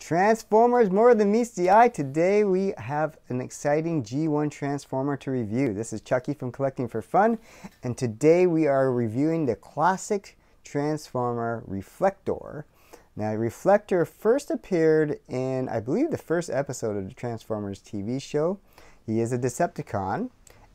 Transformers, more than meets the eye. Today we have an exciting G1 Transformer to review. This is Chucky from Collecting for Fun, and today we are reviewing the classic Transformer Reflector. Now, Reflector first appeared in, I believe, the first episode of the Transformers TV show. He is a Decepticon,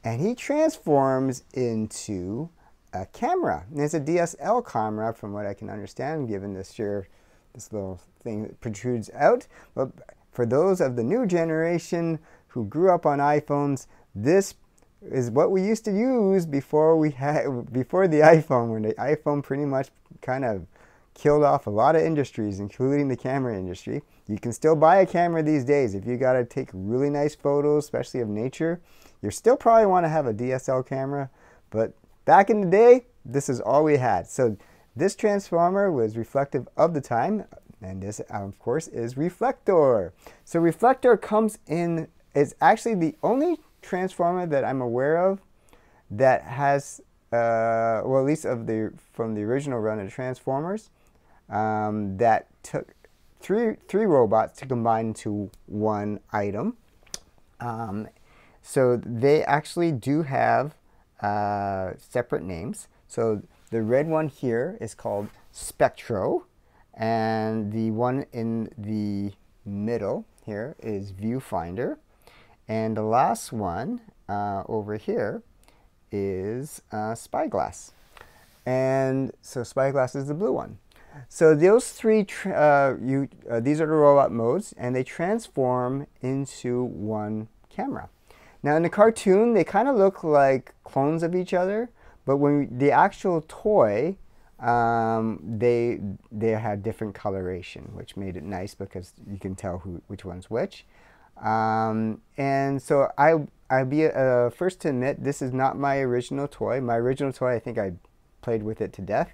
and he transforms into a camera. And it's a DSL camera, from what I can understand, given this little thing that protrudes out. But for those of the new generation who grew up on iPhones, this is what we used to use before the iPhone, when the iPhone pretty much kind of killed off a lot of industries, including the camera industry. You can still buy a camera these days if you got to take really nice photos, especially of nature. You still probably want to have a DSL camera, but back in the day, this is all we had. So this Transformer was reflective of the time, and this, of course, is Reflector. So Reflector comes in, is actually the only Transformer that I'm aware of that has, well, at least from the original run of Transformers, that took three robots to combine into one item. So they actually do have separate names. So the red one here is called Spectro, and the one in the middle here is Viewfinder, and the last one over here is Spyglass. And so Spyglass is the blue one. So those three, these are the robot modes, and they transform into one camera. Now in the cartoon, they kind of look like clones of each other, but when the actual toy, they had different coloration, which made it nice because you can tell which one's which. And so I'll be first to admit, this is not my original toy. My original toy, I think I played with it to death.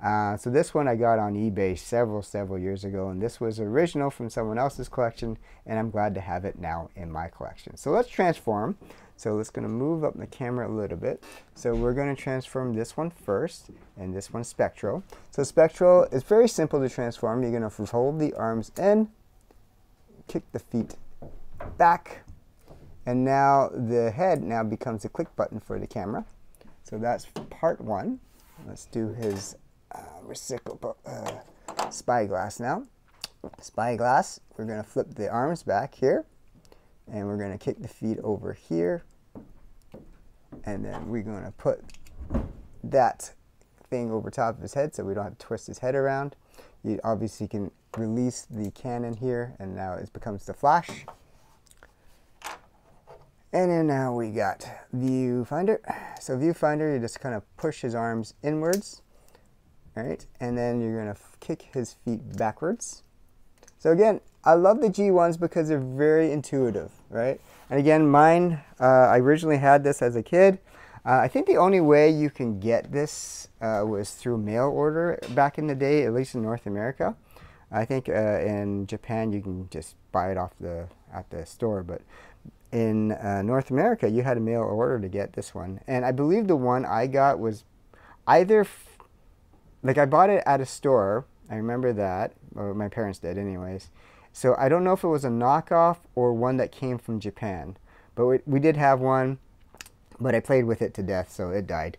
So this one I got on eBay several years ago, and this was original from someone else's collection, and I'm glad to have it now in my collection. So let's transform. So let's going to move up the camera a little bit. So we're going to transform this one first, and this one Spectro. So Spectro is very simple to transform. You're going to fold the arms in, kick the feet back, and now the head now becomes a click button for the camera. So that's part one. Let's do his reciprocal Spyglass now. Spyglass, we're going to flip the arms back here, and we're going to kick the feet over here, and then we're going to put that thing over top of his head so we don't have to twist his head around. You obviously can release the cannon here, and now it becomes the flash. And then now we got Viewfinder. So Viewfinder, you just kind of push his arms inwards, all right, and then you're going to kick his feet backwards. So again, I love the G1s because they're very intuitive, right? And again, mine, I originally had this as a kid. I think the only way you can get this was through mail order back in the day, at least in North America. I think in Japan you can just buy it off at the store, but in North America you had a mail order to get this one. And I believe the one I got was either, like, I bought it at a store, I remember that, or my parents did anyways. So I don't know if it was a knockoff or one that came from Japan, but we did have one, but I played with it to death, so it died.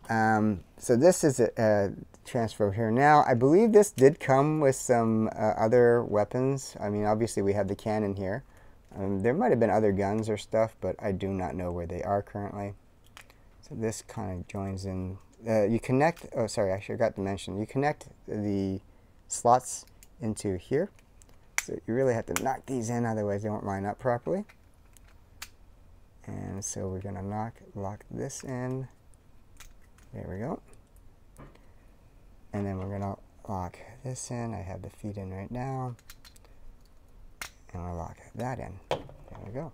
So this is a transfer here. Now, I believe this did come with some other weapons. I mean, obviously we have the cannon here. There might have been other guns or stuff, but I do not know where they are currently. So this kind of joins in. You connect, oh sorry, I forgot to mention, you connect the slots into here. So you really have to knock these in, otherwise they won't line up properly. And so we're going to lock this in. There we go. And then we're going to lock this in. I have the feet in right now. And we'll lock that in. There we go.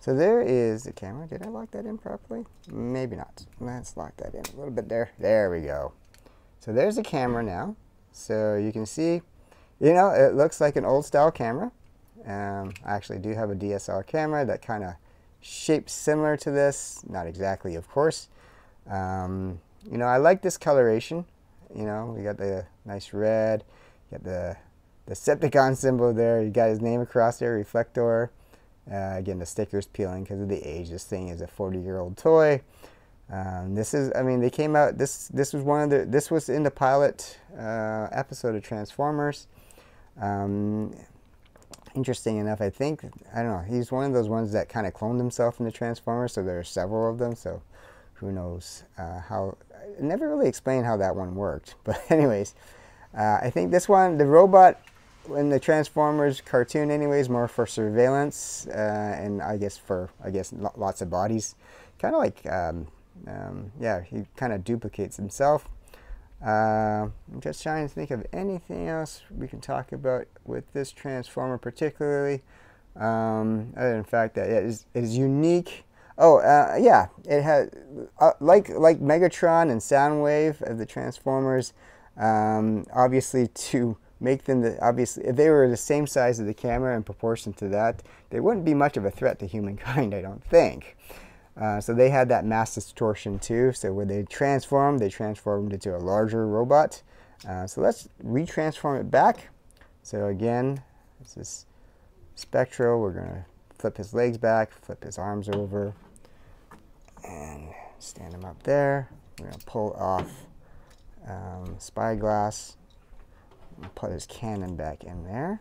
So there is the camera. Did I lock that in properly? Maybe not. Let's lock that in a little bit there. There we go. So there's the camera now. So you can see, you know, it looks like an old style camera. I actually do have a DSLR camera that kind of shaped similar to this. Not exactly, of course. You know, I like this coloration. You know, we got the nice red, you got the Decepticon symbol there. You got his name across there, Reflector. Again, the sticker's peeling because of the age. This thing is a 40-year-old toy. This is, I mean, they came out. This was one of the. This was in the pilot episode of Transformers. Interesting enough, I think, I don't know, he's one of those ones that kind of cloned himself in the Transformers, so there are several of them, so who knows how. I never really explained how that one worked, but anyways, I think this one, the robot in the Transformers cartoon anyways, more for surveillance, and I guess lots of bodies, kind of like, yeah, he kind of duplicates himself. I'm just trying to think of anything else we can talk about with this Transformer particularly, other than the fact that it is unique. Oh, yeah, it has, like Megatron and Soundwave of the Transformers, obviously to make them, obviously, if they were the same size of the camera in proportion to that, they wouldn't be much of a threat to humankind, I don't think. So they had that mass distortion too. So when they transformed into a larger robot. So let's retransform it back. So again, this is Spectro. We're going to flip his legs back, flip his arms over, and stand him up there. We're going to pull off Spyglass and put his cannon back in there.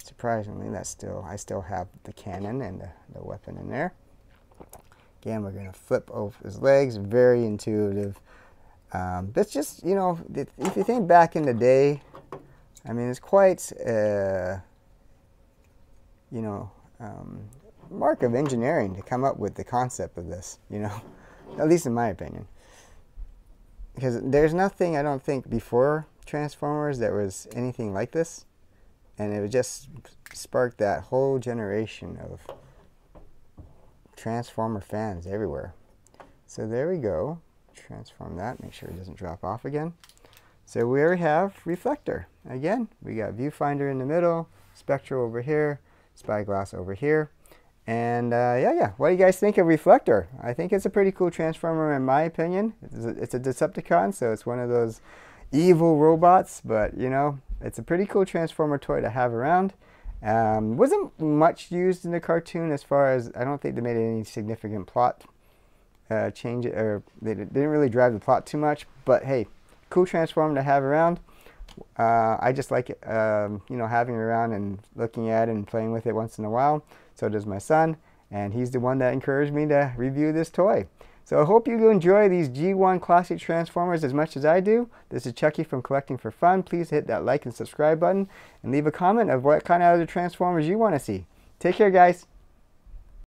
Surprisingly, I still have the cannon and the weapon in there. Again, we're going to flip over his legs. Very intuitive. That's just, you know, if you think back in the day, I mean, it's quite, you know, mark of engineering to come up with the concept of this, you know, at least in my opinion. Because there's nothing, I don't think, before Transformers that was anything like this. And it would just spark that whole generation of Transformer fans everywhere. So there we go. Transform that, make sure it doesn't drop off again. So we already have Reflector. Again, we got Viewfinder in the middle, Spectro over here, Spyglass over here. And yeah, what do you guys think of Reflector? I think it's a pretty cool Transformer in my opinion. It's a Decepticon, so it's one of those evil robots, but you know, it's a pretty cool Transformer toy to have around. Wasn't much used in the cartoon as far as, I don't think they made any significant plot change, or they didn't really drive the plot too much, but hey, cool Transformer to have around. I just like it, you know, having it around and looking at it and playing with it once in a while. So does my son, and he's the one that encouraged me to review this toy. So I hope you enjoy these G1 Classic Transformers as much as I do. This is Chucky from Collecting for Fun. Please hit that like and subscribe button and leave a comment of what kind of other Transformers you want to see. Take care, guys.